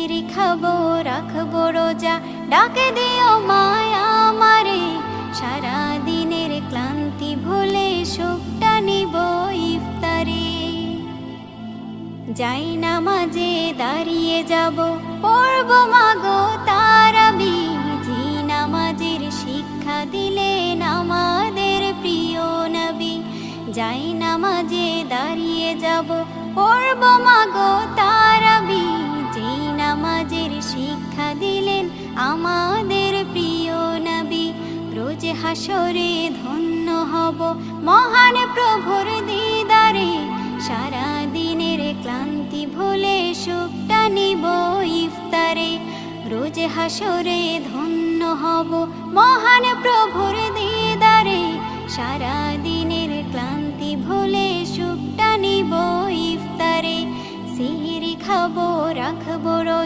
খাবো রাখবো রোজা, ডাকে দিও মায়া আমারে, সারা দিনের ক্লান্তি ভুলে সুখটা নিব ইফতারে। যাই নামাজে দাঁড়িয়ে যাব, পড়ব মাগো তারাবি, জি নামাজের শিক্ষা দিলেন আমাদের প্রিয় নবী। যাই নামাজে দাঁড়িয়ে যাব, পড়ব মাগো তারাবি, জি নামাজের শিক্ষা দিলেন আমাদের প্রিয় নবী। রোজ হাসরে ধন্য হব মহান প্রভুর দিদারে, সারা দিনের ক্লান্তি ভুলে সুখটা নিব ইফতারে। রোজ হাসরে ধন্য হব মহান প্রভুর দিদারে, সারা দিনের ক্লান্তি ভুলে সুখটা নিব ইফতারে। সিহরি খাবো রাখবো রোজা।